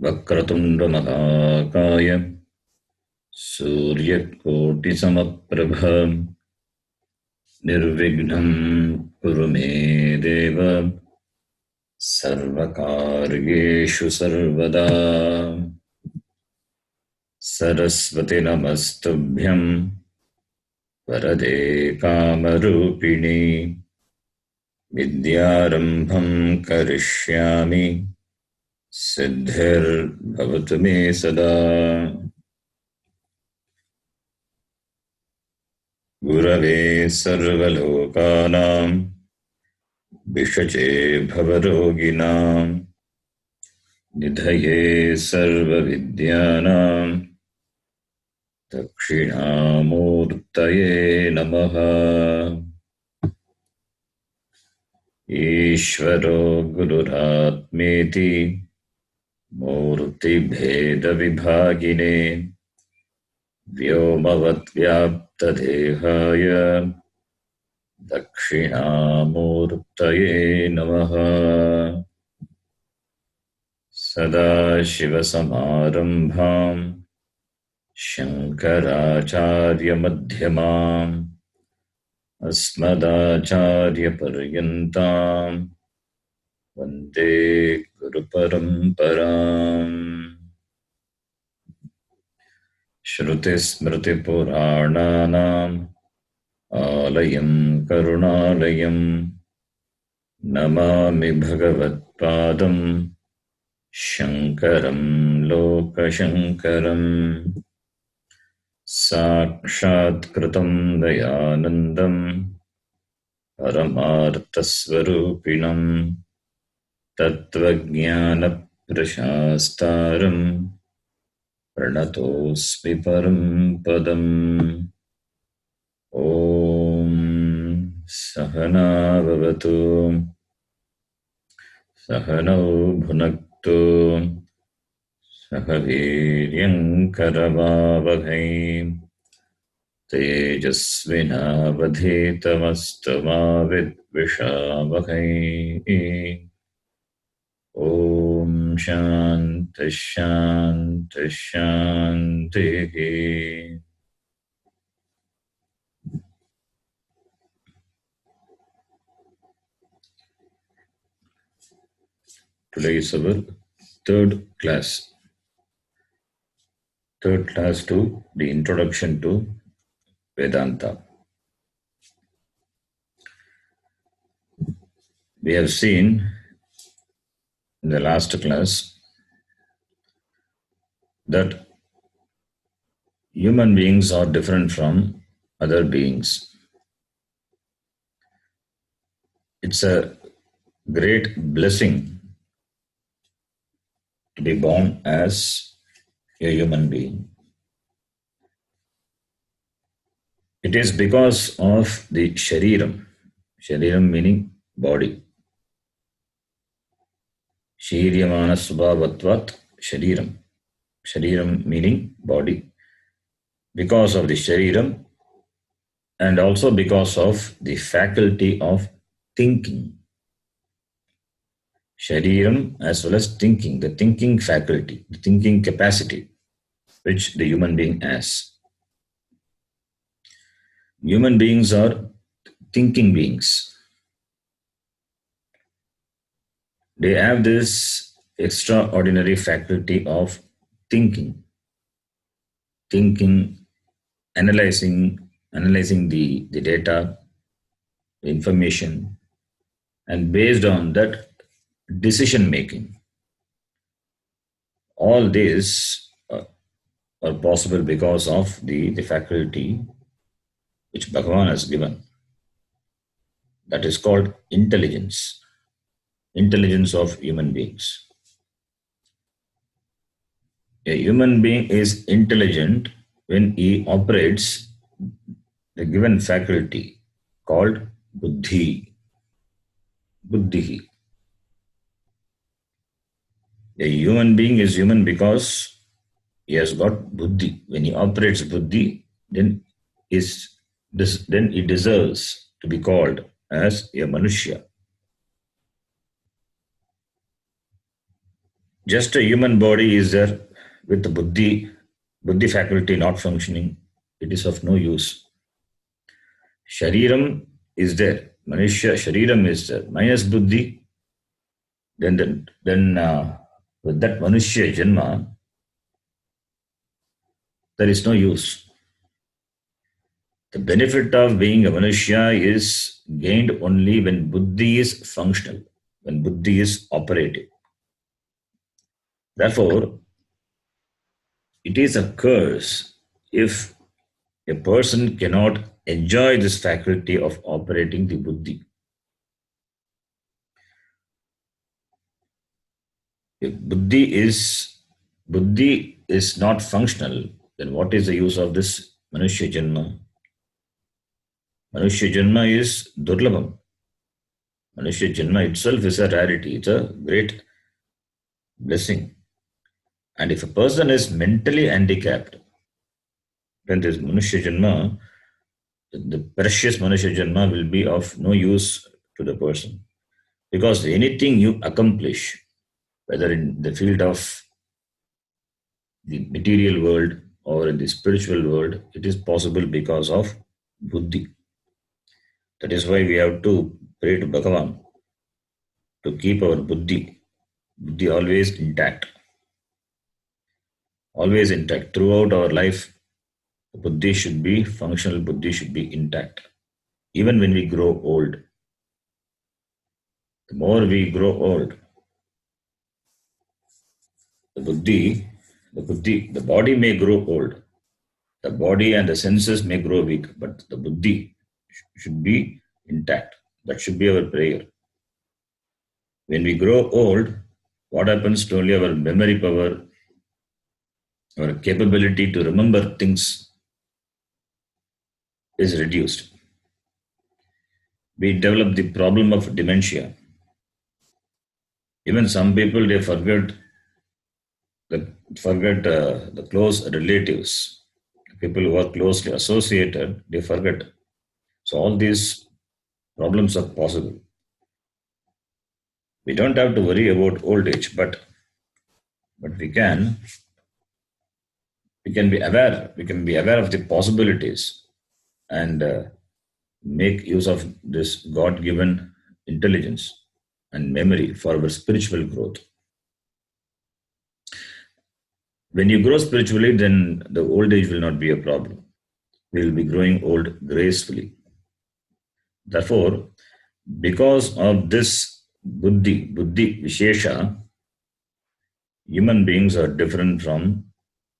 वक्रतुण्ड महाकाय सूर्यकोटिसमप्रभ निर्विघ्नं कुरु मे देव सर्वकार्येषु सर्वदा। सरस्वती नमस्तुभ्यं वरदे कामरूपिणि विद्यारम्भं करिष्यामि सिद्धिर्भवतु मे सदा। गुरवे सर्वलोकानां विषजे भवरोगिणां निधये सर्वविद्यानां दक्षिणामूर्तये नमः। ईश्वरो गुरुरात्मेति मूर्तिभेदविभागिने व्योमवद्व्याप्तदेहाय दक्षिणामूर्तये नमः। सदाशिवसमारम्भां शङ्कराचार्यमध्यमाम् अस्मदाचार्यपर्यन्तां वन्दे गुरुपरम्पराम्। श्रुतिस्मृतिपुराणानाम् आलयं करुणालयं नमामि भगवत्पादं शङ्करं लोकशङ्करम्। साक्षात्कृतं दयानन्दं परमार्थस्वरूपिणं तत्त्वज्ञानप्रशास्तारं प्रणतोऽस्मि परं पदम्। ॐ सहना भवतु सहनौ भुनक्तु सह वीर्यङ्करवावहै तेजस्विनावधीतमस्तु मा विद्विषावहै। ॐ शान्तिः शान्तिः शान्तिः। Today is our third class to the introduction to Vedanta. We have seen in the last class that human beings are different from other beings. It's a great blessing to be born as a human being. It is because of the shariram meaning body. Shiryamana subhavatvat shariram meaning body. Because of the shariram and also because of the faculty of thinking. Shariram as well as thinking, the thinking faculty, the thinking capacity which the human being has. Human beings are thinking beings. They have this extraordinary faculty of thinking, analyzing the data, the information, and based on that, decision making. All these are possible because of the faculty which Bhagavan has given. That is called intelligence of human beings. A human being is intelligent when he operates the given faculty called buddhi. A human being is human because he has got buddhi. When he operates buddhi, then he deserves to be called as a manushya. Just a human body is there with the buddhi faculty not functioning. It is of no use. Shariram is there. Manushya Shariram is there. Minus buddhi, then with that Manushya Janma, there is no use. The benefit of being a Manushya is gained only when buddhi is functional, when buddhi is operative. Therefore, it is a curse if a person cannot enjoy this faculty of operating the buddhi. If buddhi is not functional, then what is the use of this Manushya Janma? Manushya Janma is Durlabham. Manushya Janma itself is a rarity. It's a great blessing. And if a person is mentally handicapped, then this Manushya Janma, the precious Manushya Janma will be of no use to the person. Because anything you accomplish, whether in the field of the material world or in the spiritual world, it is possible because of buddhi. That is why we have to pray to Bhagavan to keep our buddhi always intact. Always intact. Throughout our life, buddhi should be functional, buddhi should be intact. Even when we grow old, the more we grow old, the body may grow old. The body and the senses may grow weak, but the buddhi should be intact. That should be our prayer. When we grow old, what happens to only our memory power, our capability to remember things is reduced. We develop the problem of dementia. Even some people, they the close relatives, people who are closely associated, they forget. So all these problems are possible. We don't have to worry about old age, but we can be aware. We can be aware of the possibilities and make use of this God-given intelligence and memory for our spiritual growth. When you grow spiritually, then the old age will not be a problem. We will be growing old gracefully. Therefore, because of this buddhi vishesha, human beings are different from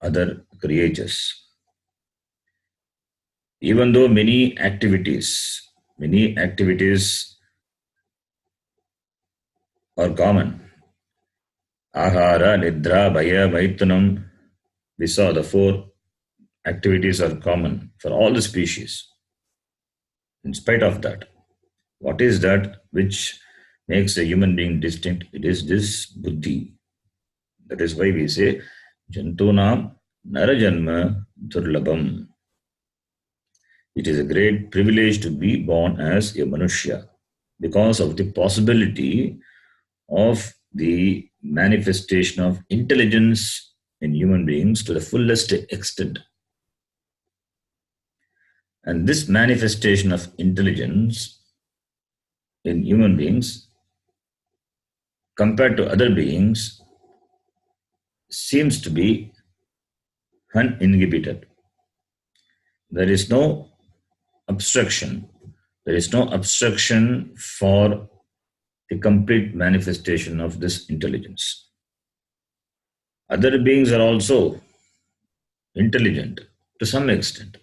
other creatures. Even though many activities are common. Ahara, Nidra, Bhaya, Maitunam, we saw the four activities are common for all the species. In spite of that, what is that which makes a human being distinct? It is this buddhi. That is why we say, Jantunam Narajanma Durlabham. It is a great privilege to be born as a Manushya because of the possibility of the manifestation of intelligence in human beings to the fullest extent. And this manifestation of intelligence in human beings compared to other beings seems to be uninhibited. There is no obstruction. There is no obstruction for the complete manifestation of this intelligence. Other beings are also intelligent to some extent.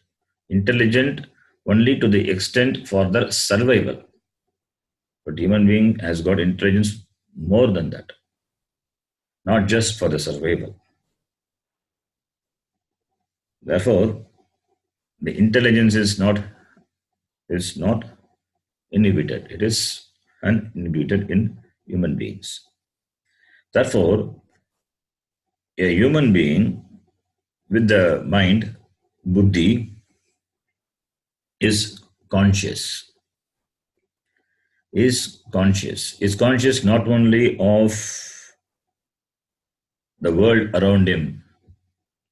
Intelligent only to the extent for their survival. But human being has got intelligence more than that. Not just for the survival. Therefore, the intelligence is not inhibited. It is uninhibited in human beings. Therefore, a human being with the mind, buddhi, is conscious. Is conscious not only of the world around him,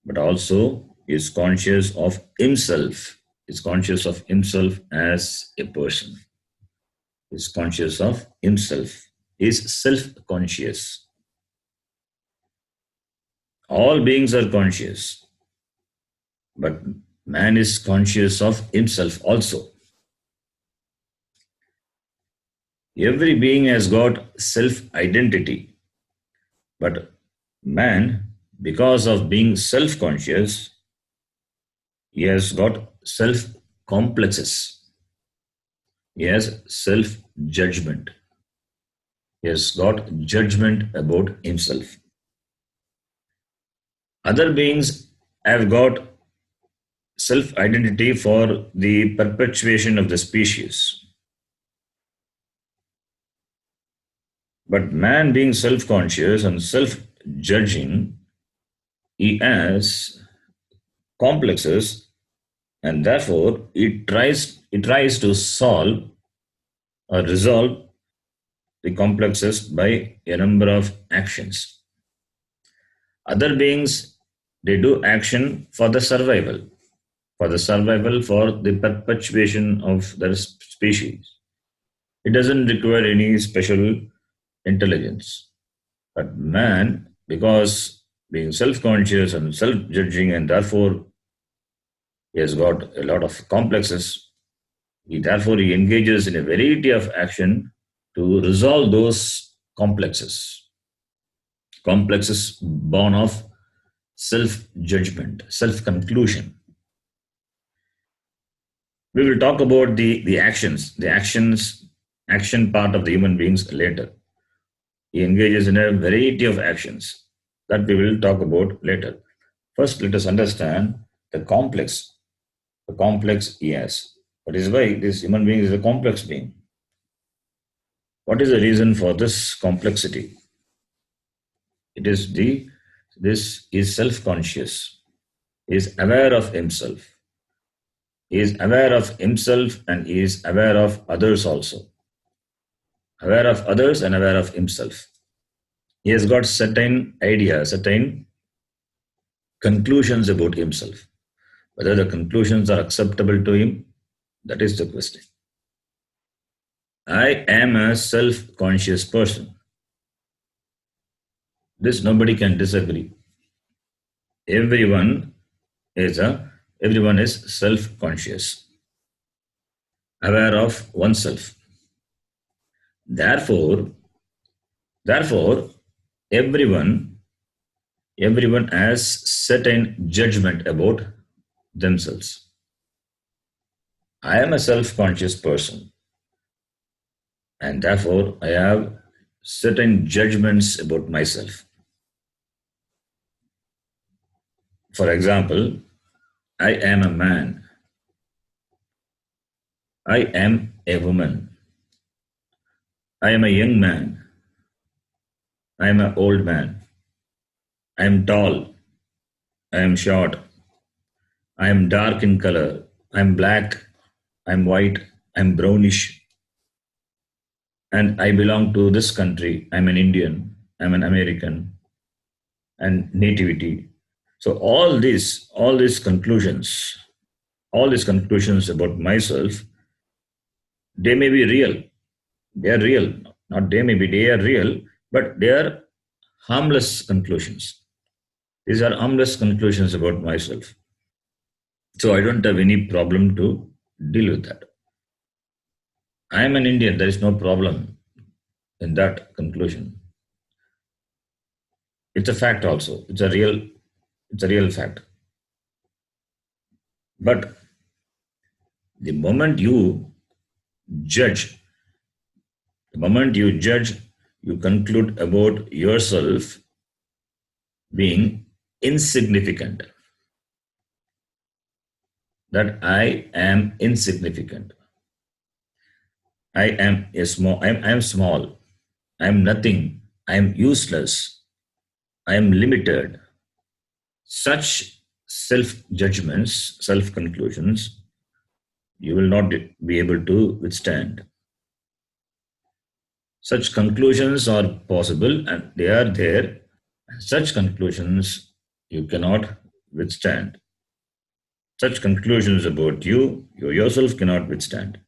but also is conscious of himself, is conscious of himself as a person, is conscious of himself, is self conscious. All beings are conscious, but man is conscious of himself also. Every being has got self identity, but man, because of being self conscious, he has got self complexes, he has self judgment, he has got judgment about himself. Other beings have got self identity for the perpetuation of the species. But man, being self conscious and self judging, he has complexes, and therefore he tries to solve or resolve the complexes by a number of actions. Other beings, they do action for the survival, for the perpetuation of their species. It doesn't require any special intelligence. But man, because being self conscious and self judging, and therefore he has got a lot of complexes, he engages in a variety of action to resolve those complexes born of self judgment, self conclusion. We will talk about the action part of the human beings later. He engages in a variety of actions that we will talk about later. First, let us understand the complex he has. That is why this human being is a complex being. What is the reason for this complexity? It is this is self-conscious. He is aware of himself. He is aware of himself and he is aware of others also. Aware of others and aware of himself. He has got certain ideas, certain conclusions about himself. Whether the conclusions are acceptable to him, that is the question. I am a self conscious person. This nobody can disagree. Everyone is everyone is self conscious, aware of oneself. Therefore, therefore, everyone everyone has certain judgment about themselves. I am a self conscious person, and therefore I have certain judgments about myself. For example, I am a man, I am a woman, I am a young man, I am an old man, I am tall, I am short, I am dark in color, I am black, I am white, I am brownish, and I belong to this country. I'm an Indian, I'm an American, and nativity. So all these conclusions about myself, they may be real. They are real. Not they may be, they are real, but they are harmless conclusions. These are harmless conclusions about myself. So I don't have any problem to deal with that. I am an Indian. There is no problem in that conclusion. It's a fact also. It's a real fact. But the moment you judge, the moment you judge, you conclude about yourself being insignificant. That I am insignificant. I am small. I am nothing. I am useless. I am limited. Such self judgments, self conclusions, you will not be able to withstand. Such conclusions are possible and they are there Such conclusions you cannot withstand. Such conclusions about you yourself cannot withstand.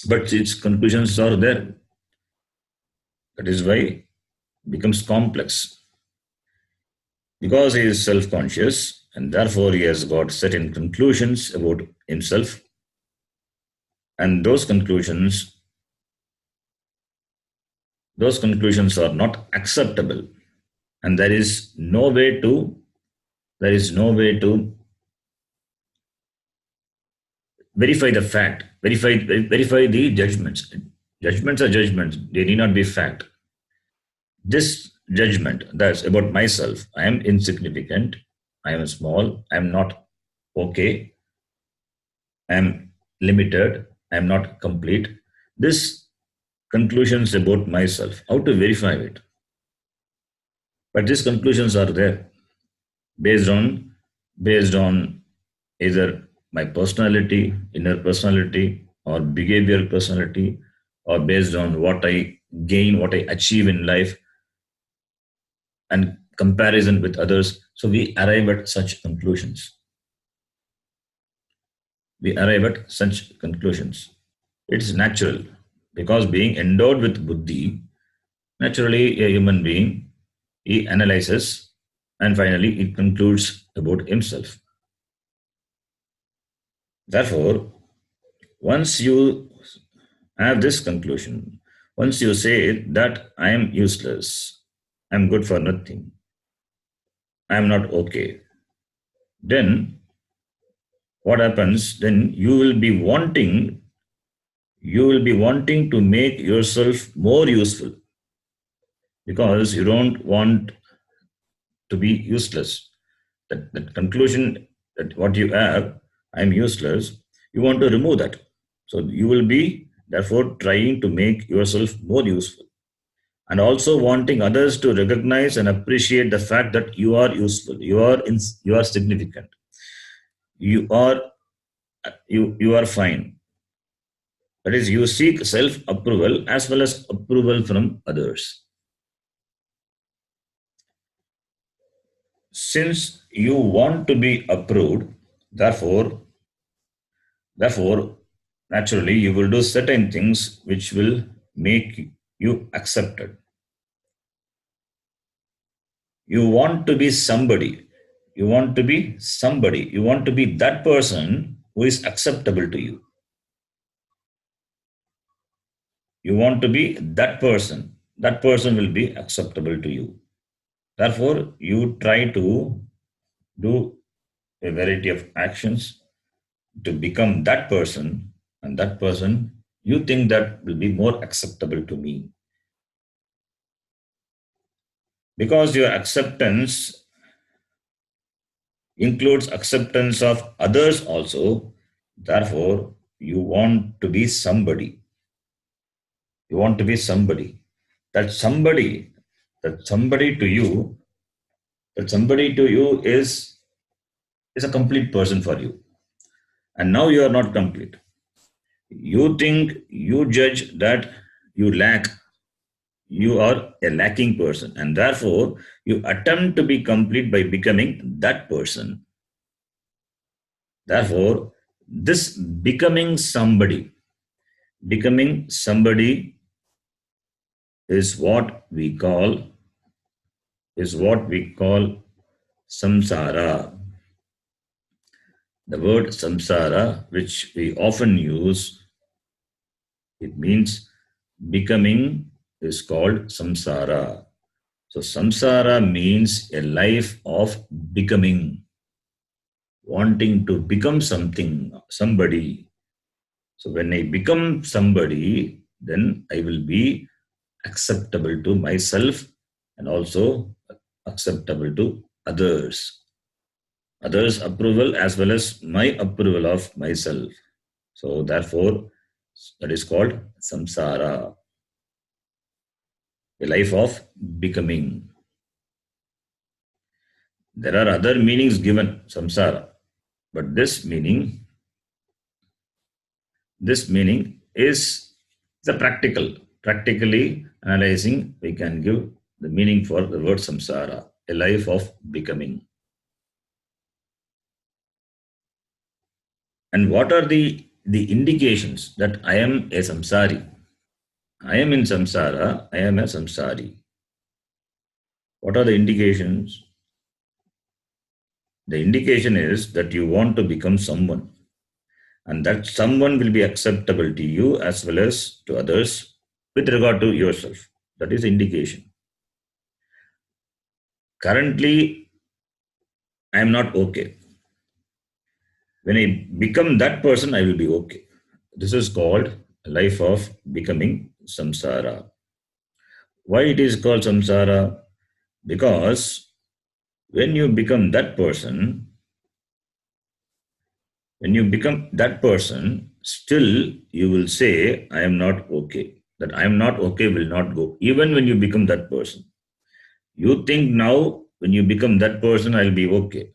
But its conclusions are there. That is why it becomes complex. Because he is self conscious and therefore he has got certain conclusions about himself, and those conclusions are not acceptable, and there is no way to verify the judgments. Judgments are judgments, they need not be fact. This judgment that's about myself, I am insignificant, I am small, I am not okay, I am limited, I am not complete. This conclusions about myself, how to verify it? But these conclusions are there based on based on either my personality, inner personality, or behavioral personality, or based on what I gain, what I achieve in life, and comparison with others. So we arrive at such conclusions. We arrive at such conclusions. It's natural because being endowed with buddhi, naturally a human being, he analyzes and finally he concludes about himself. Therefore, once you have this conclusion, once you say that I am useless, I'm good for nothing, I'm not okay, then what happens? Then you will be wanting to make yourself more useful because you don't want to be useless. That conclusion that what you have, I'm useless, you want to remove that. So you will be therefore trying to make yourself more useful and also wanting others to recognize and appreciate the fact that you are useful, you are significant, you are you are fine. That is, you seek self approval as well as approval from others. Since you want to be approved, therefore, therefore, naturally, you will do certain things which will make you accepted. You want to be somebody. You want to be somebody. You want to be that person who is acceptable to you. You want to be that person. That person will be acceptable to you. Therefore, you try to do a variety of actions to become that person, and that person you think that will be more acceptable to me because your acceptance includes acceptance of others also. Therefore, you want to be somebody. You want to be somebody. That somebody, that somebody to you, that somebody to you is a complete person for you. And now you are not complete. You think you judge that you lack, you are a lacking person, and therefore you attempt to be complete by becoming that person. Therefore, this becoming somebody is what we call samsara. The word samsara, which we often use, it means becoming is called samsara. So samsara means a life of becoming, wanting to become something, somebody. So when I become somebody, then I will be acceptable to myself and also acceptable to others. Others' approval as well as my approval of myself. So therefore, that is called samsara, a life of becoming. There are other meanings given samsara, but this meaning is the practically analyzing, we can give the meaning for the word samsara, a life of becoming. And what are the indications that I am a samsari? I am in samsara, I am a samsari. What are the indications? The indication is that you want to become someone, and that someone will be acceptable to you as well as to others with regard to yourself. That is the indication. Currently, I am not okay. When I become that person, I will be okay. This is called a life of becoming samsara. Why it is called samsara? Because when you become that person, when you become that person, still you will say, I am not okay. That I am not okay will not go. Even when you become that person. You think now, when you become that person, I'll be okay.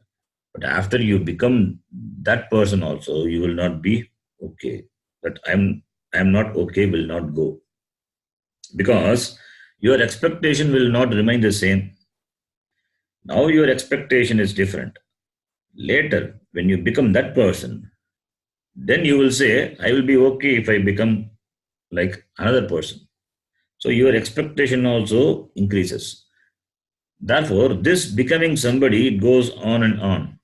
But after you become that person also, you will not be okay. That I'm not okay will not go. Because your expectation will not remain the same. Now your expectation is different. Later, when you become that person, then you will say, I will be okay if I become like another person. So your expectation also increases. Therefore, this becoming somebody goes on,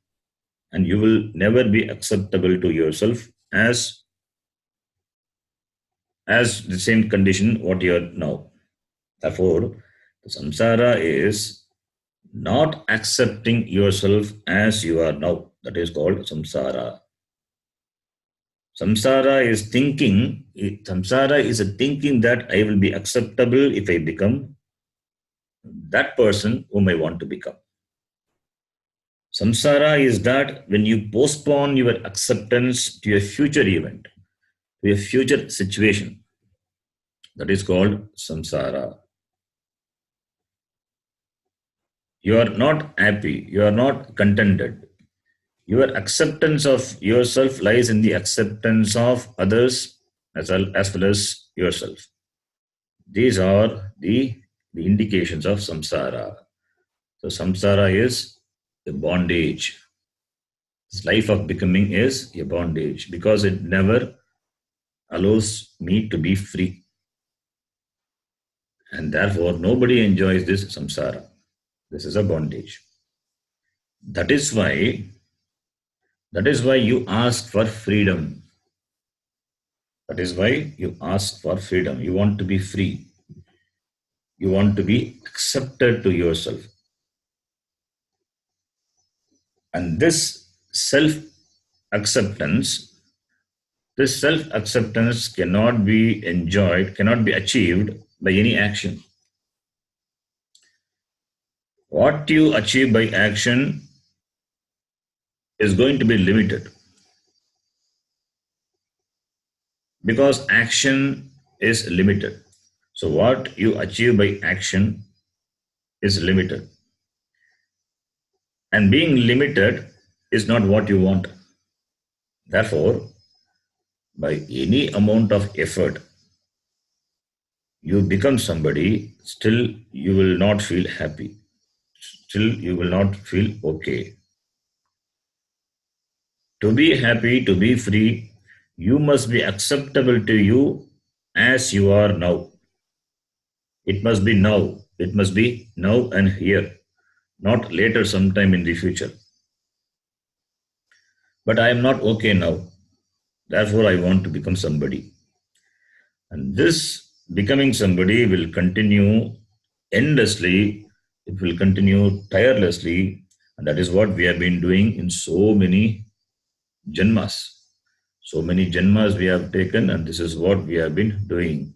and you will never be acceptable to yourself as the same condition what you are now. Therefore, the samsara is not accepting yourself as you are now. That is called samsara. Samsara is a thinking that I will be acceptable if I become that person whom I want to become. Samsara is that when you postpone your acceptance to a future event, to a future situation, that is called samsara. You are not happy, you are not contented. Your acceptance of yourself lies in the acceptance of others as well as yourself. These are the indications of samsara. So, samsara is a bondage. This life of becoming is a bondage because it never allows me to be free. And therefore, nobody enjoys this samsara. This is a bondage. That is why that is why you ask for freedom. That is why you ask for freedom. You want to be free. You want to be accepted to yourself. And acceptance, this self acceptance cannot be enjoyed, cannot be achieved by any action. What you achieve by action is going to be limited because action is limited. So, what you achieve by action is limited. And being limited is not what you want. Therefore, by any amount of effort, you become somebody, still you will not feel happy. Still you will not feel okay. To be happy, to be free, you must be acceptable to you as you are now. It must be now. It must be now and here, not later sometime in the future. But I am not okay now. Therefore, I want to become somebody. And this becoming somebody will continue endlessly, it will continue tirelessly. And that is what we have been doing in so many janmas. So many janmas we have taken, and this is what we have been doing.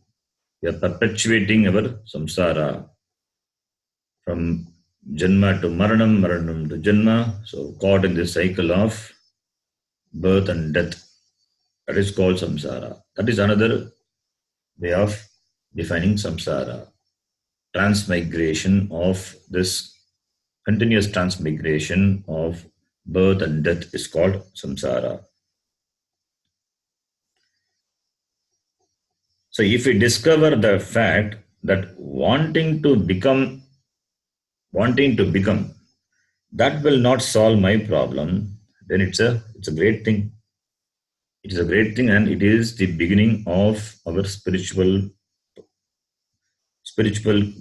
We are perpetuating our samsara from janma to maranam, maranam to janma. So, caught in this cycle of birth and death. That is called samsara. That is another way of defining samsara. Transmigration of this continuous transmigration of birth and death is called samsara. So, if we discover the fact that wanting to become wanting to become, that will not solve my problem, then it's a great thing. It is a great thing, and it is the beginning of our spiritual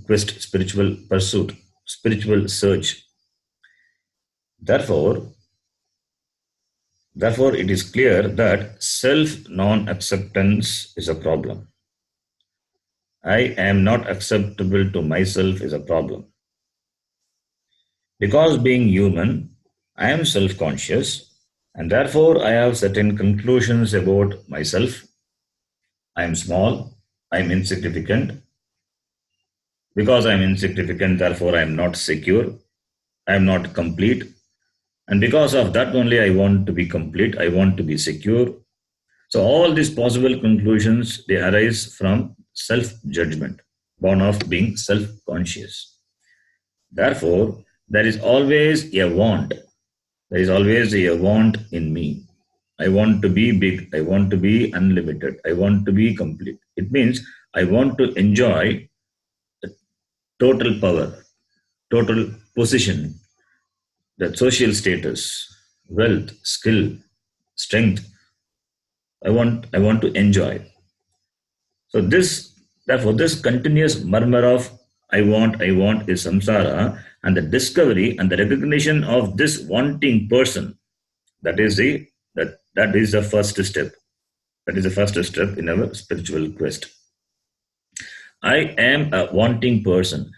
quest, spiritual pursuit, spiritual search. Therefore, therefore, it is clear that self non-acceptance is a problem. I am not acceptable to myself is a problem. Because being human, I am self conscious, and therefore I have certain conclusions about myself. I am small, I am insignificant. Because I am insignificant, therefore I am not secure, I am not complete. And because of that only, I want to be complete, I want to be secure. So, all these possible conclusions they arise from self judgment, born of being self conscious. Therefore, there is always a want. There is always a want in me. I want to be big. I want to be unlimited. I want to be complete. It means I want to enjoy total power, total position, that social status, wealth, skill, strength. I want to enjoy. So therefore, this continuous murmur of I want is samsara, and the discovery and the recognition of this wanting person, that is the first step. That is the first step in our spiritual quest. I am a wanting person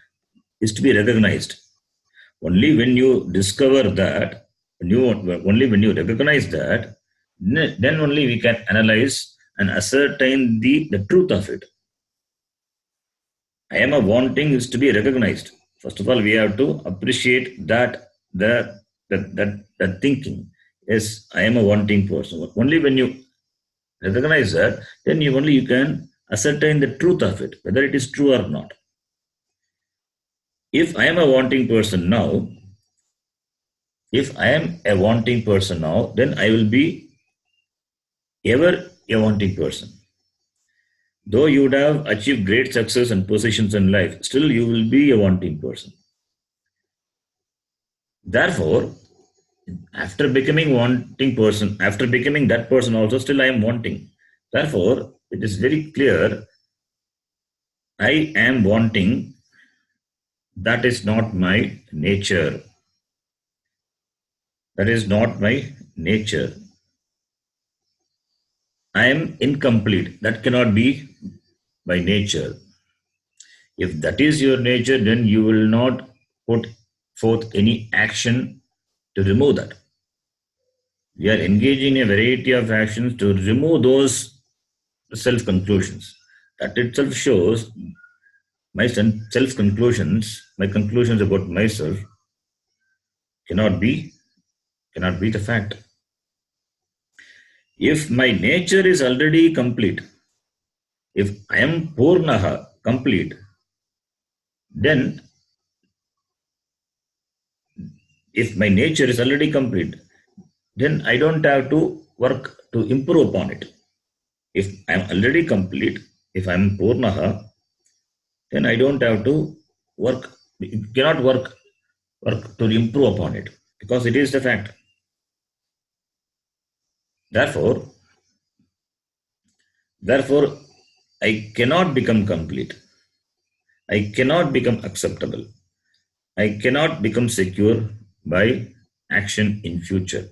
is to be recognized. Only when you discover that, only when you recognize that, then only we can analyze and ascertain the truth of it. I am a wanting is to be recognized. First of all, we have to appreciate that thinking. Yes, I am a wanting person. Only when you recognize that, then you can ascertain the truth of it, whether it is true or not. If I am a wanting person now, if I am a wanting person now, then I will be ever a wanting person. Though you would have achieved great success and positions in life, still you will be a wanting person. Therefore, after becoming wanting person, after becoming that person also, still I am wanting. Therefore, it is very clear I am wanting. That is not my nature. That is not my nature. I am incomplete. That cannot be by nature. If that is your nature, then you will not put forth any action to remove that. We are engaging in a variety of actions to remove those self conclusions. That itself shows my self conclusions, my conclusions about myself cannot be cannot be the fact. If my nature is already complete, if I am Purnaha, complete, then if my nature is already complete, then I don't have to work to improve upon it. If I am already complete, if I am Purnaha, then I don't have to work, cannot work to improve upon it because it is the fact. Therefore, therefore, I cannot become complete. I cannot become acceptable. I cannot become secure by action in future.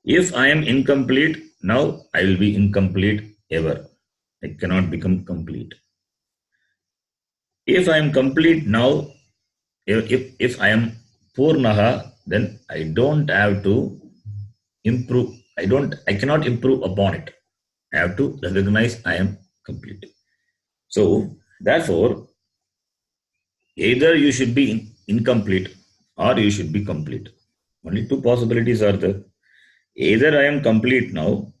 If I am incomplete now, I will be incomplete ever. I cannot become complete. If I am complete now, if I am Purnaha, then I don't have to improve. I cannot improve upon it. I have to recognize I am complete. So, therefore, either you should be incomplete or you should be complete. Only two possibilities are there. Either I am complete now,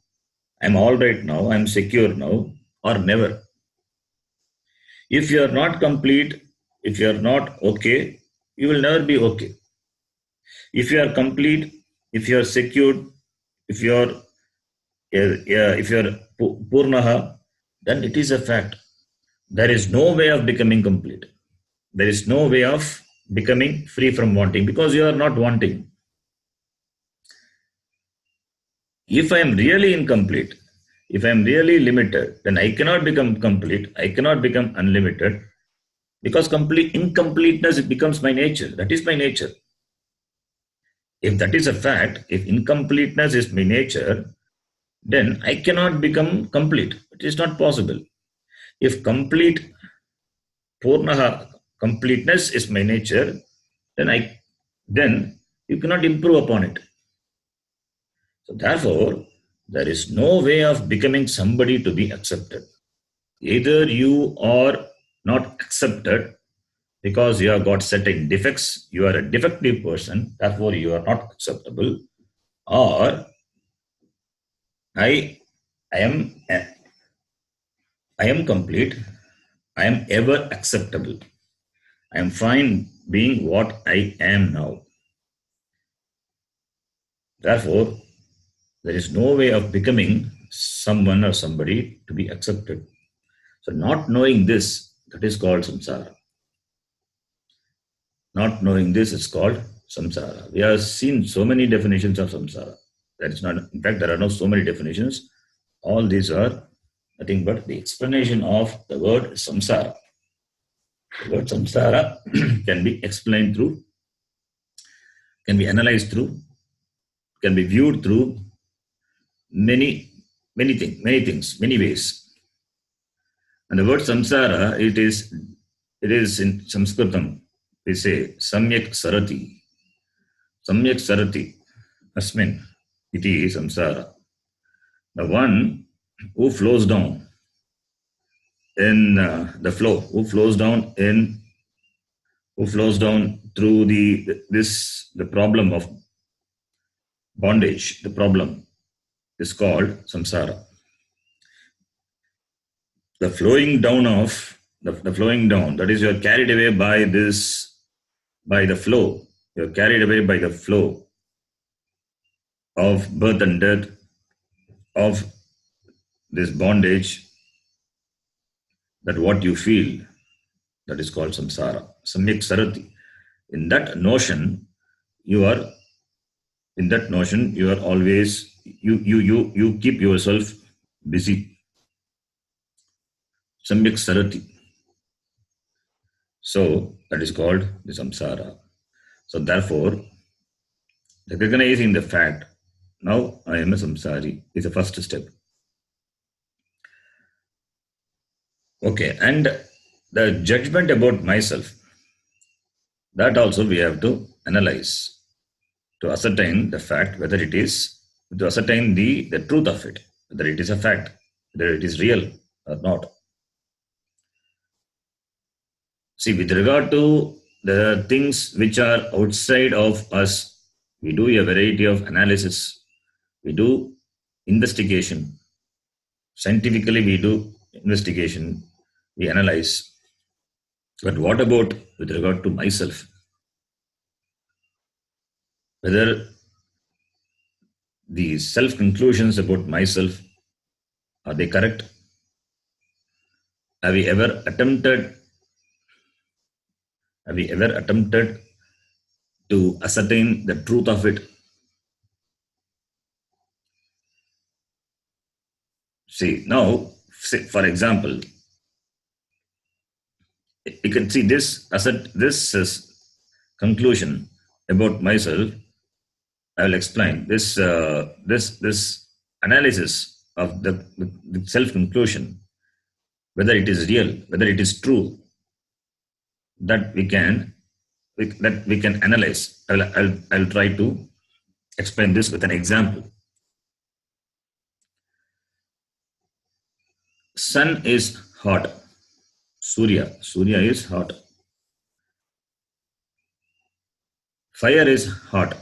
I am all right now, I am secure now, or never. If you are not complete, if you are not okay, you will never be okay. If you are complete, if you are secured, if you are if you are purnaha, then it is a fact. There is no way of becoming complete. There is no way of becoming free from wanting, because you are not wanting. If I am really incomplete, if I am really limited, then I cannot become complete. I cannot become unlimited, because complete incompleteness, it becomes my nature. That is my nature. If that is a fact, if incompleteness is my nature, then I cannot become complete. It is not possible. If purnaha, completeness is my nature, then then you cannot improve upon it. So therefore, there is no way of becoming somebody to be accepted. Either you are not accepted because you have got certain defects, you are a defective person, therefore you are not acceptable, or I, I am, I am complete, I am ever acceptable, I am fine being what I am now. Therefore, there is no way of becoming someone or somebody to be accepted. So, not knowing this, that is called samsara. Not knowing this is called samsara. We have seen so many definitions of samsara. That is not, in fact, there are no so many definitions. All these are nothing but the explanation of the word samsara. The word samsara can be explained through, can be analyzed through, can be viewed through many, many things, many ways. And the word samsara, it is in Sanskritam, we say samyak sarati. Samyak sarati. Asmin. Iti samsara. The one who flows down in the flow, who flows down through the problem of bondage. The problem is called samsara. The flowing down of the flowing down. That is, you are carried away by by the flow. You are carried away by the flow of birth and death, of this bondage, that what you feel, that is called samsara. Samyak sarati. In that notion, you are you are always, you keep yourself busy. Samyak sarati. So that is called the samsara. So therefore, recognizing the fact, now I am a samsari, is the first step. Okay, and the judgment about myself, that also we have to analyze to ascertain the fact, whether it is, to ascertain the truth of it, whether it is a fact, whether it is real or not. See, with regard to the things which are outside of us, we do a variety of analysis, we do investigation. Scientifically, we do investigation, we analyze. But what about with regard to myself? Whether the self conclusions about myself, are they correct? Have we ever attempted? Have we ever attempted to ascertain the truth of it? See, now, say, for example, you can see this is conclusion about myself. I will explain this analysis of the self conclusion, whether it is real, whether it is true, that we can analyze. I'll try to explain this with an example. Sun is hot. Surya is hot. Fire is hot.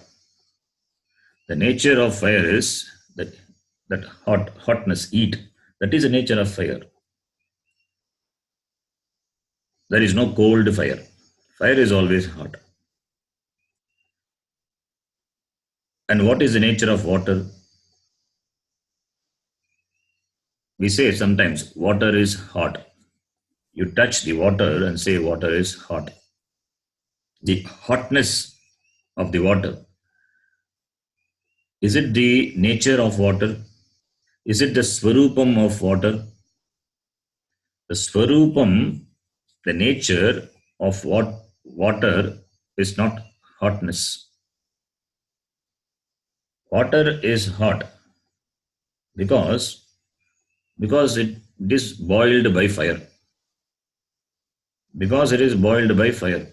The nature of fire is that hotness, heat. That is the nature of fire. There is no cold fire. Fire is always hot. And what is the nature of water? We say sometimes water is hot. You touch the water and say water is hot. The hotness of the water, is it the nature of water? Is it the swarupam of water? The swarupam, the nature of what water is not hotness. Water is hot because it is boiled by fire. Because it is boiled by fire,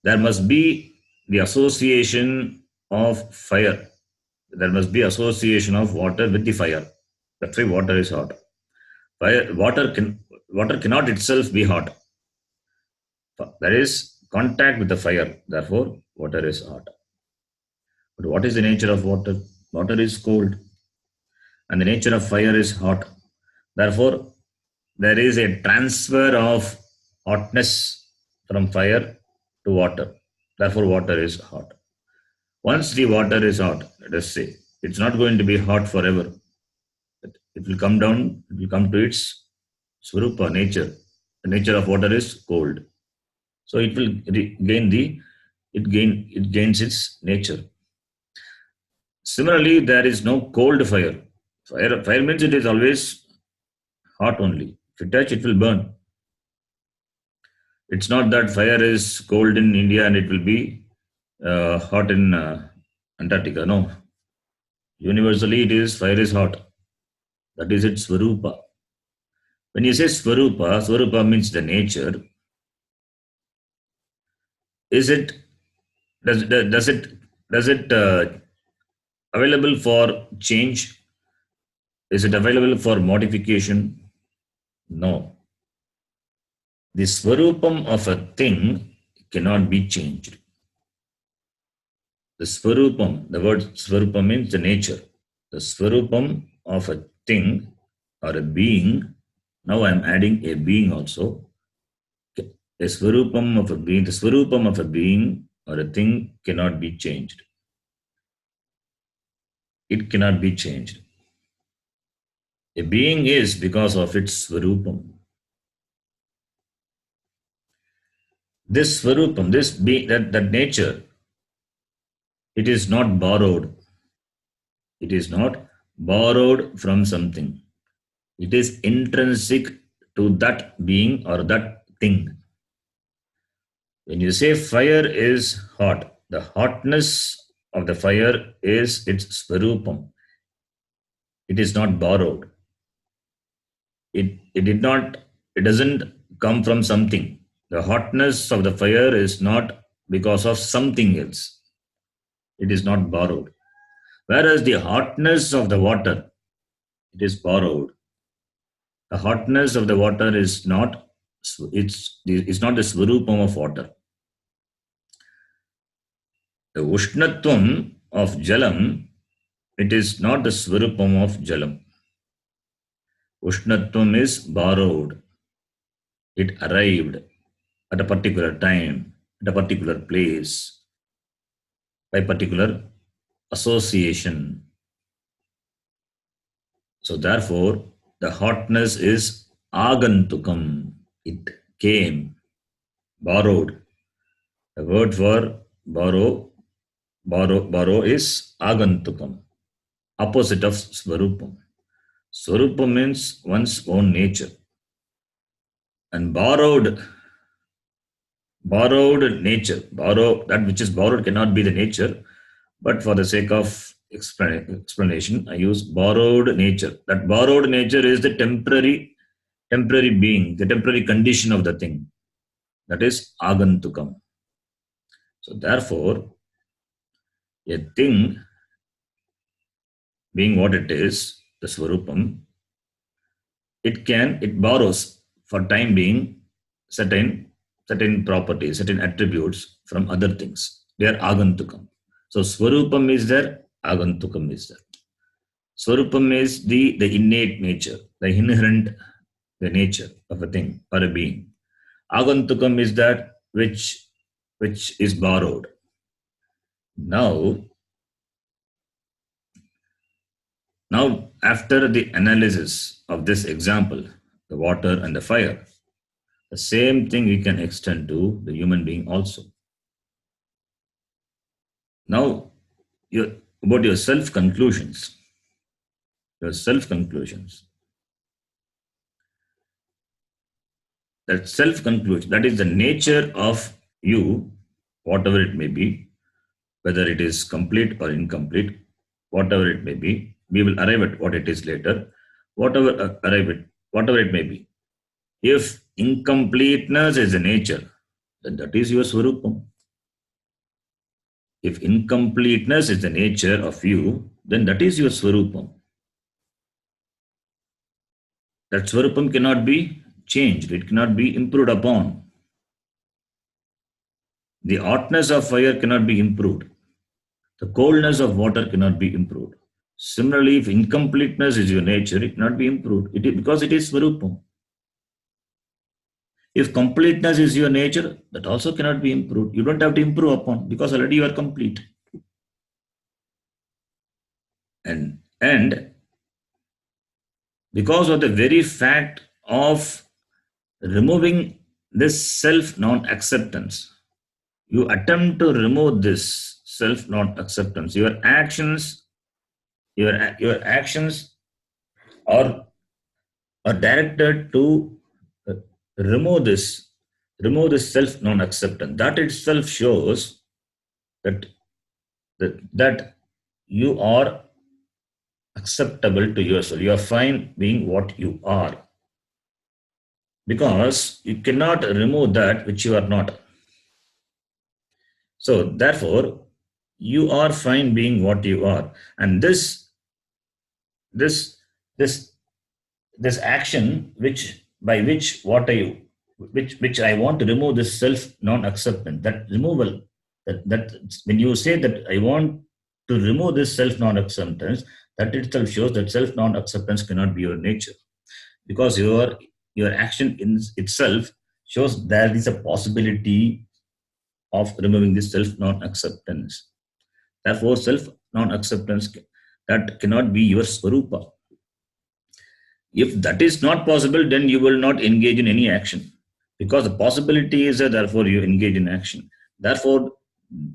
there must be the association of fire. There must be association of water with the fire. That's why water is hot. Water cannot itself be hot. There is contact with the fire. Therefore, water is hot. But what is the nature of water? Water is cold, and the nature of fire is hot. Therefore, there is a transfer of hotness from fire to water. Therefore, water is hot. Once the water is hot, let us say, it's not going to be hot forever. It will come down, it will come to its swarupa, nature. The nature of water is cold. So it will it gains its nature. Similarly, there is no cold fire. Fire means it is always hot only. If you touch, it will burn. It's not that fire is cold in India and it will be hot in Antarctica. No. Universally, it is fire is hot. That is its swarupa. When you say swarupa, swarupa means the nature. Is it does it available for change? Is it available for modification? No. The swarupam of a thing cannot be changed. The swarupam, the word swarupam means the nature. The swarupam of a thing or a being, now I am adding a being also. A swarupam of a being, the swarupam of a being or a thing cannot be changed. It cannot be changed. A being is because of its swarupam. This swarupam, this being, that nature, it is not borrowed. It is not borrowed from something. It is intrinsic to that being or that thing. When you say fire is hot, the hotness of the fire is its swarupam. It is not borrowed. It doesn't come from something. The hotness of the fire is not because of something else. It is not borrowed. Whereas the hotness of the water, it is borrowed. The hotness of the water is not, it's not the swarupam of water. The ushnatvam of jalam, it is not the swarupam of jalam. Ushnatvam is borrowed. It arrived at a particular time, at a particular place, by particular association. So therefore, the hotness is agantukam. It came, borrowed. The word for borrow is agantukam, opposite of swarupam. Swarupam means one's own nature. And borrowed nature, that which is borrowed cannot be the nature, but for the sake of explanation, I use borrowed nature. That borrowed nature is the temporary being, the temporary condition of the thing. That is agantukam. So therefore, a thing being what it is, the swarupam, it borrows for time being certain properties, certain attributes from other things. They are agantukam. So swarupam is there, agantukam is there. Swarupam is the innate nature, the inherent the nature of a thing or a being. Agantukam is that which is borrowed. Now after the analysis of this example, the water and the fire, the same thing we can extend to the human being also. Now, your, about your self conclusions. Your self conclusions. That self conclusion, that is the nature of you, whatever it may be, whether it is complete or incomplete, whatever it may be, we will arrive at what it is later, whatever arrive at whatever it may be. If incompleteness is a nature, then that is your swarupam. If incompleteness is the nature of you, then that is your swarupam. That swarupam cannot be changed, it cannot be improved upon. The hotness of fire cannot be improved. The coldness of water cannot be improved. Similarly, if incompleteness is your nature, it cannot be improved. Because it is swarupam. If completeness is your nature, that also cannot be improved. You don't have to improve upon because already you are complete. And because of the very fact of removing this self non acceptance, you attempt to remove this self non acceptance. Your actions are are directed to uh, remove this remove this self non acceptance. That itself shows that that you are acceptable to yourself. You are fine being what you are because you cannot remove that which you are not. So, therefore, you are fine being what you are, and this, this, this action, which by which what I, which I want to remove this self non-acceptance. That removal, that when you say that I want to remove this self non-acceptance, that itself shows that self non-acceptance cannot be your nature because your action in itself shows there is a possibility of removing this self non-acceptance. Therefore, self non-acceptance that cannot be your swarupa. If that is not possible, then you will not engage in any action because the possibility is that therefore you engage in action. Therefore,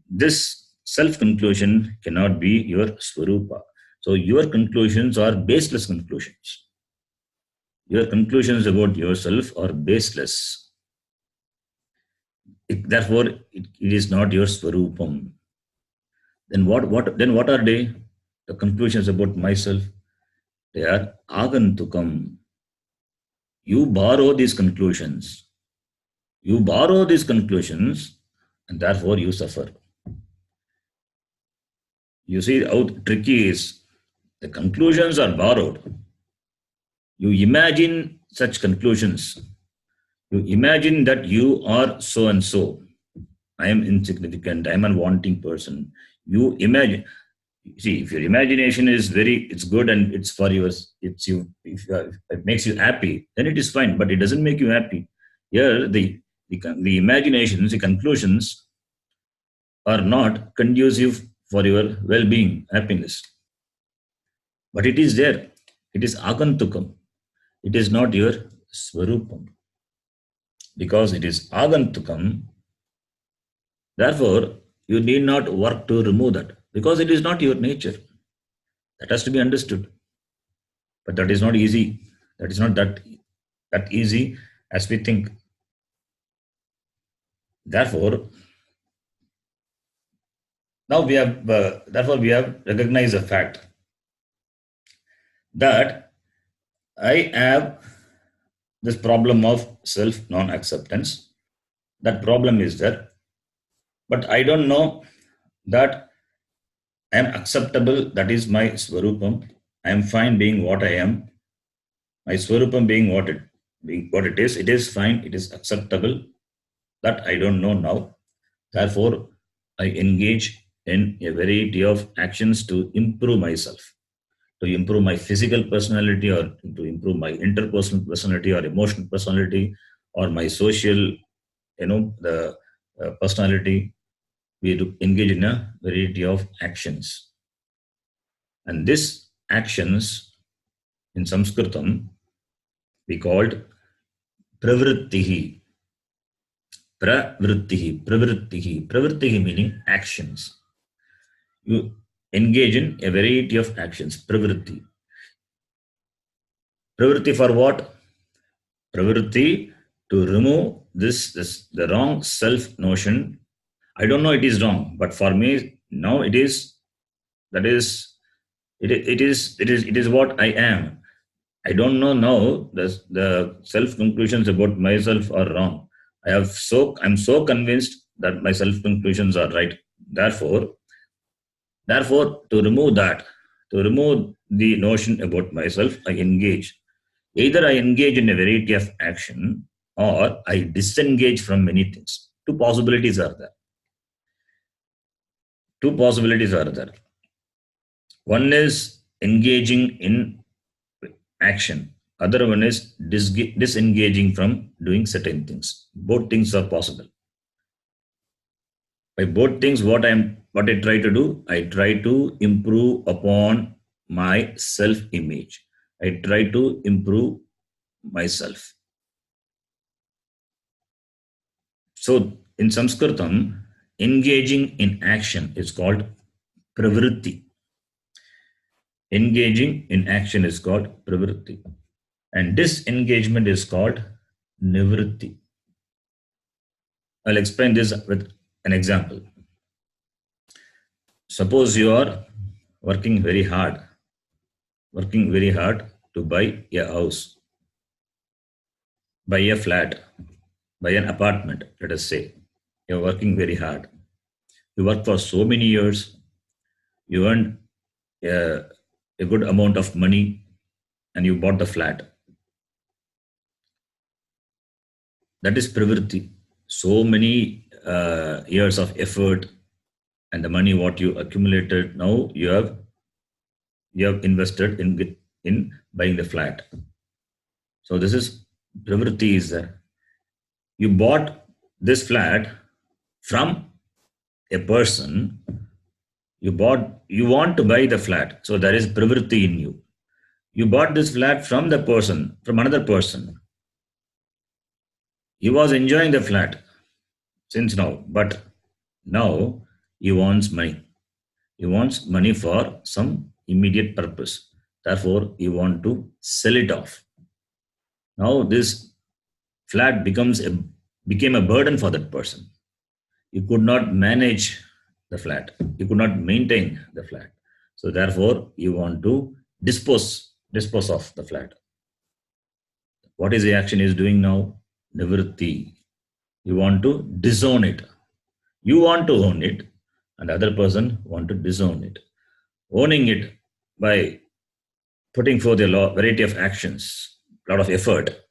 this self conclusion cannot be your swarupa. So your conclusions are baseless conclusions. Your conclusions about yourself are baseless. Therefore, it is not your swarupam. Then what are they? The conclusions about myself, they are agantukam. You borrow these conclusions. You borrow these conclusions, and therefore you suffer. You see how tricky is. The conclusions are borrowed. You imagine such conclusions. You imagine that you are so and so. I am insignificant. I am a wanting person. You imagine. See, if your imagination is it's good and it's for yours, it's you. If it makes you happy, then it is fine. But it doesn't make you happy. Here, the imaginations, the conclusions are not conducive for your well-being, happiness. But it is there. It is agantukam. It is not your swarupam. Because it is agantukam, therefore, you need not work to remove that. Because it is not your nature. That has to be understood. But that is not easy. That is not that easy as we think. Therefore, now we have therefore we have recognized the fact that I have this problem of self non-acceptance. That problem is there, but I don't know that I am acceptable. That is my swarupam. I am fine being what I am. My swarupam being what it is. It is fine. It is acceptable. That I don't know now. Therefore, I engage in a variety of actions to improve myself, to improve my physical personality, or to improve my interpersonal personality, or emotional personality, or my social, the personality. We do engage in a variety of actions. And this actions in Sanskritam we called pravrittihi. Pravrittihi meaning actions. You engage in a variety of actions. Pravritti. Pravritti for what? Pravritti to remove this the wrong self notion. I don't know it is wrong, but for me now it is. That is it is what I am. I don't know now the self conclusions about myself are wrong. I'm so convinced that my self conclusions are right. Therefore, to remove that, to remove the notion about myself, I engage. Either I engage in a variety of action or I disengage from many things. Two possibilities are there. Two possibilities are there. One is engaging in action. Other one is disengaging from doing certain things. Both things are possible. By both things, what I try to do, I try to improve upon my self-image. I try to improve myself. So in Sanskritam, engaging in action is called pravritti. Engaging in action is called pravritti. And disengagement is called nivritti. I'll explain this with an example. Suppose you are working very hard, to buy a house, buy a flat, buy an apartment, let us say. You're working very hard. You work for so many years, you earn a, a good amount of money, and you bought the flat. That is pravritti. So many years of effort and the money what you accumulated, now you have invested in buying the flat. So this is pravritti is there. You bought this flat from a person. You want to buy the flat. So there is pravritti in you. You bought this flat from the person, from another person. He was enjoying the flat since now, but now he wants money. He wants money for some immediate purpose. Therefore, he want to sell it off. Now this flat became a burden for that person. He could not manage the flat. He could not maintain the flat. So therefore, you want to dispose of the flat. What is the action is doing now? Nivritti. You want to disown it. You want to own it, and the other person want to disown it. Owning it by putting forth a variety of actions, a lot of effort.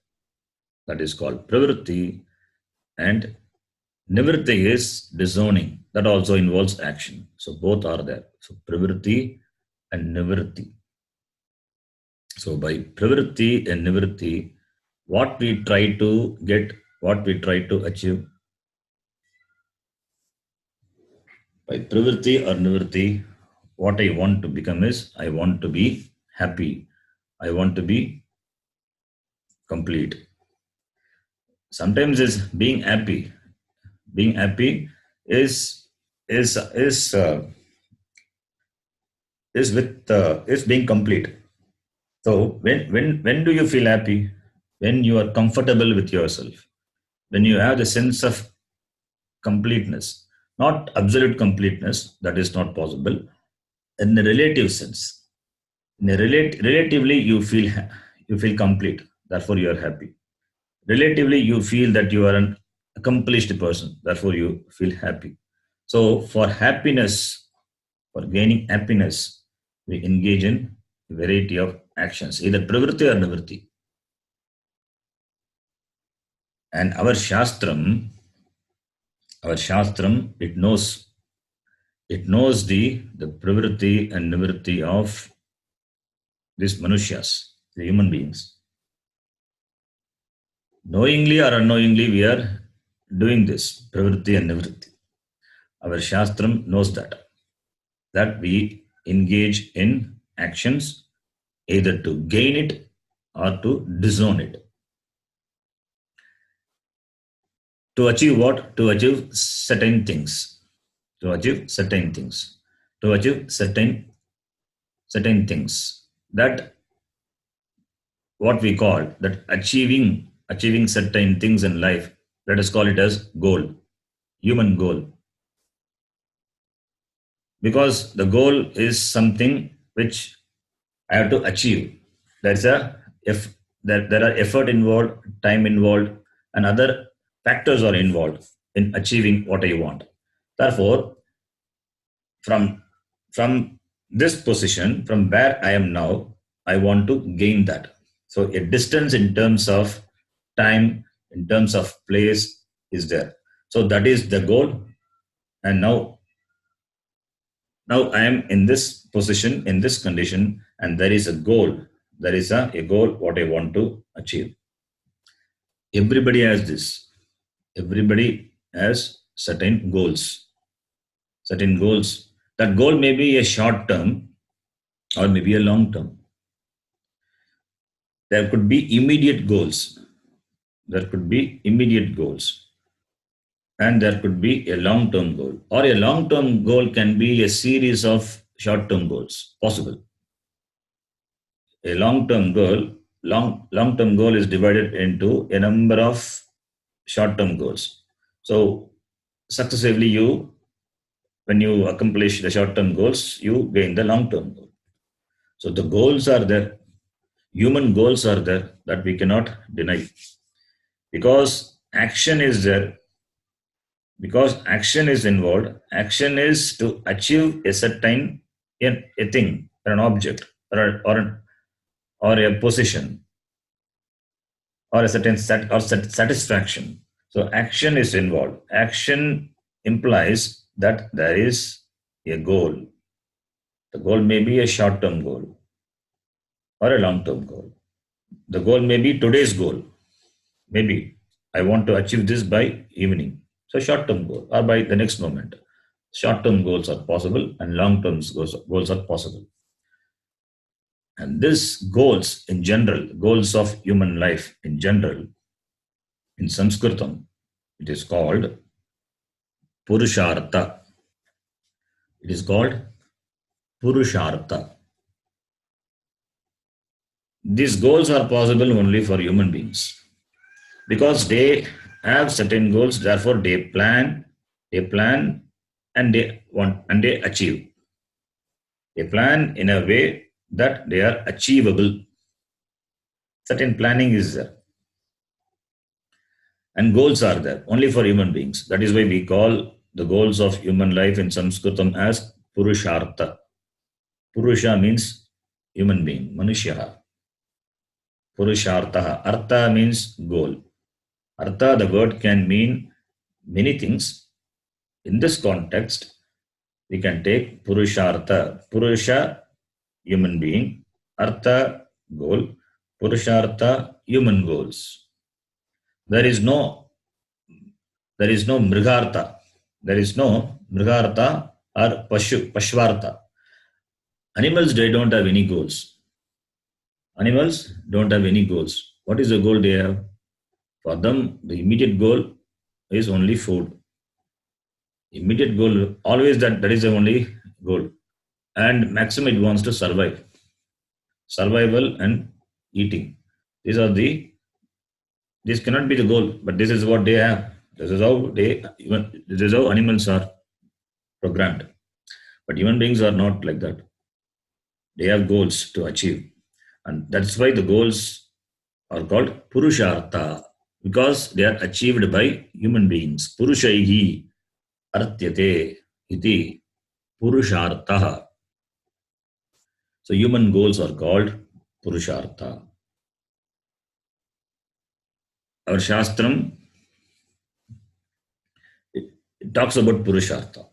That is called pravritti, and nivritti is disowning. That also involves action. So both are there. So pravritti and nivritti. So by pravritti and nivritti, what we try to get, what we try to achieve, by pravritti or nivritti, what I want to become is I want to be happy. I want to be complete. Sometimes is being happy. Being happy is is is uh, is being complete. So when do you feel happy? When you are comfortable with yourself. When you have the sense of completeness, not absolute completeness, that is not possible. In the relative sense, relatively you feel complete. Therefore, you are happy. Relatively, you feel that you are an accomplished person. Therefore, you feel happy. So, for happiness, for gaining happiness, we engage in a variety of actions, either pravritti or nivritti. And our shastram, it knows the pravritti and nivritti of these manushas, the human beings. Knowingly or unknowingly, we are doing this pravritti and nivritti. Our shastram knows that we engage in actions either to gain it or to disown it. To achieve what? To achieve certain things. To achieve certain things. to achieve certain things. That what we call that achieving certain things in life. Let us call it as goal, human goal, because the goal is something which I have to achieve. There's a if there are effort involved, time involved, and other factors are involved in achieving what I want. Therefore, from from this position, from where I am now, I want to gain that. So a distance in terms of time, in terms of place is there. So that is the goal. And now I am in this position, in this condition, and there is a goal. There is a goal what I want to achieve. Everybody has this. Everybody has certain goals. Certain goals. That goal may be a short term or maybe a long term. There could be immediate goals. There could be immediate goals. And there could be a long term goal. Or a long term goal can be a series of short term goals. Possible. A long term goal is divided into a number of short term goals. So successively, you when you accomplish the short term goals, you gain the long term goal. So the goals are there, human goals are there, that we cannot deny, because action is there, because action is involved. Action is to achieve a certain a thing or an object or a position or a certain satisfaction. So action is involved. Action implies that there is a goal. The goal may be a short-term goal or a long-term goal. The goal may be today's goal. Maybe I want to achieve this by evening. So short-term goal, or by the next moment. Short-term goals are possible and long-term goals are possible. And this goals in general, goals of human life in general, in Sanskritam, it is called Purushartha. It is called Purushartha. These goals are possible only for human beings because they have certain goals. Therefore, they plan, and they want and they achieve. They plan in a way that they are achievable. Certain planning is there, and goals are there only for human beings. That is why we call the goals of human life in Sanskritam as Purushartha. Purusha means human being, Manushya. Purushartha. Artha means goal. Artha, the word can mean many things. In this context, we can take Purushartha. Purusha, human being. Artha, goal. Purushartha, human goals. There is no Mrigartha. There is no Mrigartha or Pashvartha. Animals, they don't have any goals. Animals don't have any goals. What is the goal they have? For them, the immediate goal is only food. Immediate goal, always that is the only goal. And maximum it wants to survive. Survival and eating. These are this cannot be the goal, but this is what they have. This is how animals are programmed. But human beings are not like that. They have goals to achieve. And that's why the goals are called Purushartha, because they are achieved by human beings. Purushaihi artyate iti Purushartha. So human goals are called Purushartha. Our Shastram, it talks about Purushartha.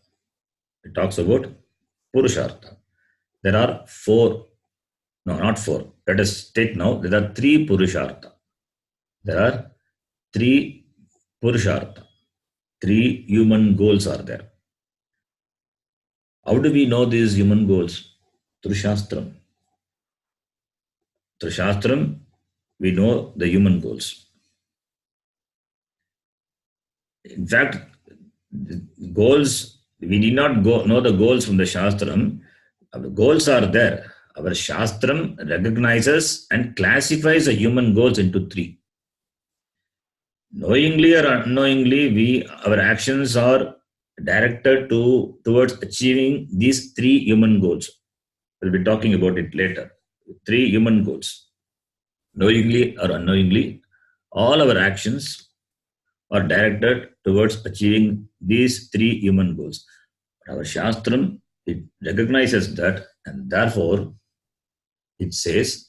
It talks about Purushartha. There are four, no, not four. Let us take now, there are three Purushartha. There are three Purushartha. Three human goals are there. How do we know these human goals? Through Shastram. Through Shastram, we know the human goals. In fact, goals We need not know the goals from the Shastram. The goals are there. Our Shastram recognizes and classifies the human goals into three. Knowingly or unknowingly, our actions are directed towards achieving these three human goals. We'll be talking about it later. Three human goals. Knowingly or unknowingly, all our actions are directed towards achieving these three human goals. But our Shastram, it recognizes that, and therefore it says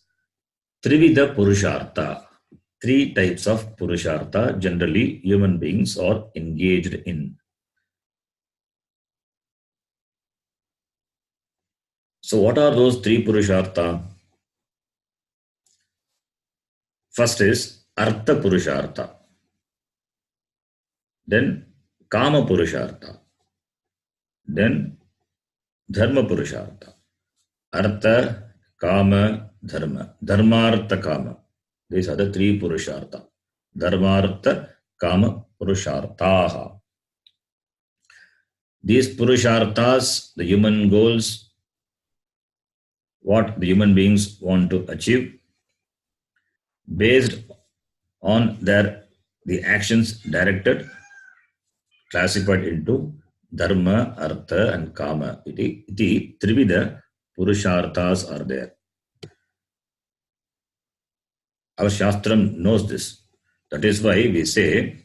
Trivida Purushartha. Three types of Purushartha generally human beings are engaged in. So, what are those three Purushartha? First is Artha Purushartha, then Kama Purushartha, then Dharma Purushartha. Artha, Kama, Dharma. Dharmartha, Kama. These are the three Purushartha. Dharmartha, Kama, Purusharthaha. These Purusharthas, the human goals, what the human beings want to achieve, based on the actions directed, classified into Dharma, Artha, and Kama. Iti Trivida Purusharthas are there. Our Shastram knows this. That is why we say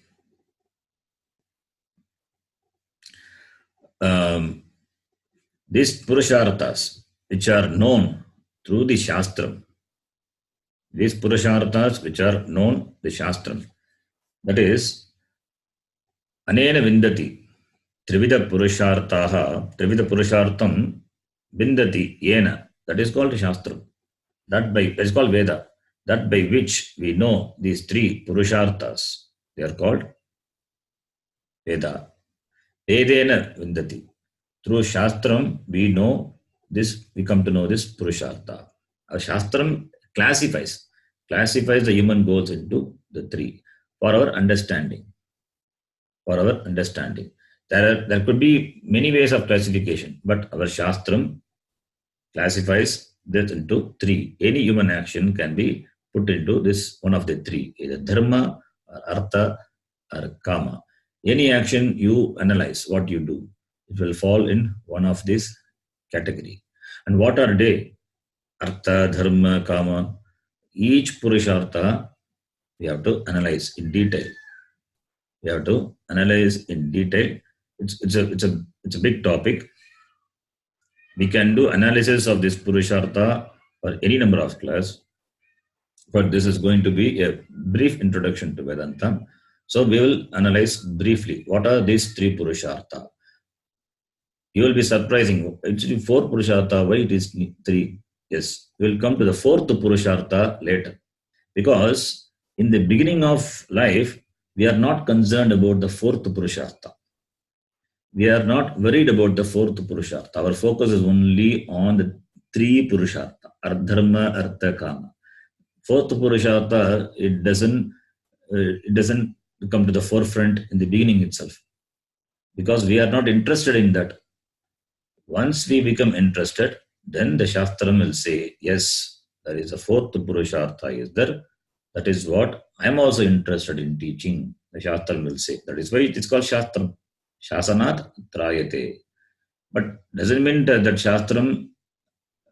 these Purusharthas, which are known through the Shastram, these Purusharthas which are known the Shastram, that is Anena Vindati, Trivida Purusharthaha, Trivida Purushartham Vindati Yena, that is called Shastram. That is called Veda. That by which we know these three Purusharthas, they are called Veda. Vedena Vindati. Through Shastram, we come to know this Purushartha. Shastram classifies the human goals into the three for our understanding. There could be many ways of classification, but our Shastram classifies this into three. Any human action can be put into this one of the three, either dharma, or artha, or kama. Any action you analyze, what you do, it will fall in one of this category. And what are they? Artha, dharma, kama. Each purushartha we have to analyze in detail. It's a big topic. We can do analysis of this purushartha for any number of class, but this is going to be a brief introduction to Vedanta. So we will analyze briefly what are these three purushartha. You will be surprising. Actually, four purushartha. Why it is three? Yes, we will come to the fourth purushartha later, because in the beginning of life we are not concerned about the fourth purushartha. We are not worried about the fourth purushartha. Our focus is only on the three purushartha: dharma, artha, kama. Fourth purushartha, it doesn't come to the forefront in the beginning itself, because we are not interested in that. Once we become interested, then the Shastram will say, yes, there is a fourth Purushartha is there. That is what I am also interested in teaching. The Shastram will say. That is why it is called Shastram. Shasanat Trayate. But doesn't mean that Shastram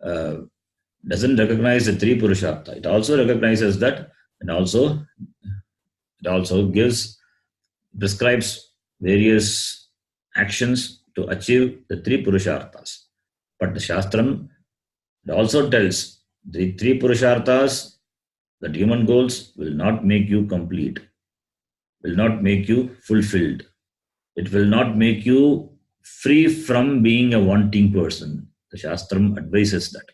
doesn't recognize the three Purushartha. It also recognizes that, and it also prescribes various actions to achieve the three Purusharthas. But the Shastram also tells the three Purusharthas, that human goals will not make you complete, will not make you fulfilled. It will not make you free from being a wanting person. The Shastram advises that.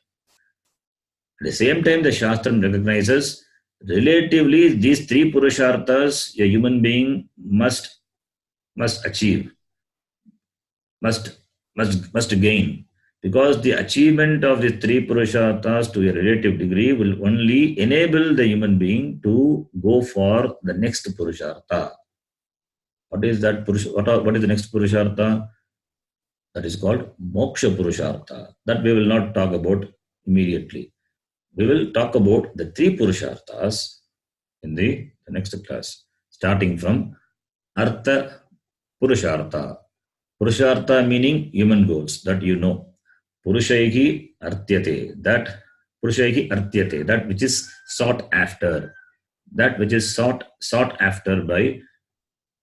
At the same time, the Shastram recognizes relatively these three Purusharthas a human being must achieve, must gain. Because the achievement of the three Purusharthas to a relative degree will only enable the human being to go for the next Purushartha. What is that? What is the next Purushartha? That is called Moksha Purushartha. That we will not talk about immediately. We will talk about the three Purusharthas in the next class, starting from Artha Purushartha. Purushartha meaning human goals, that you know. Purushaihi Artyate, that Purushaihi Artyate, that which is sought after. That which is sought after by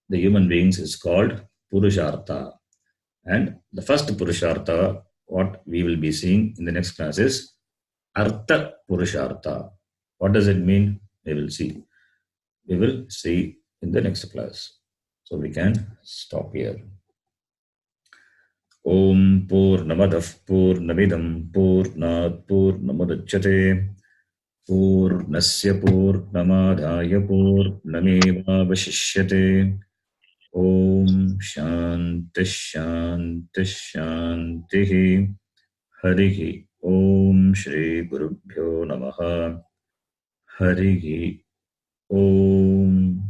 the human beings is called Purushartha. And the first Purushartha, what we will be seeing in the next class is Artha Purushartha. What does it mean? We will see. We will see in the next class. So we can stop here. Om Purnamadah Purnamidam Purnat Purnamudachyate Purnasya Purnamadhaya Purnamevavashishyate. Om Shanti Shanti Shanti. Harihi Om Shri Gurubhyo Namaha. Harihi Om.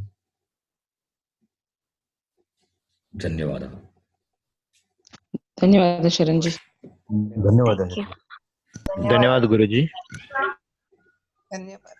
Dhanyavada. धन्यवाद शरण जी. धन्यवाद. धन्यवाद गुरुजी. धन्यवाद.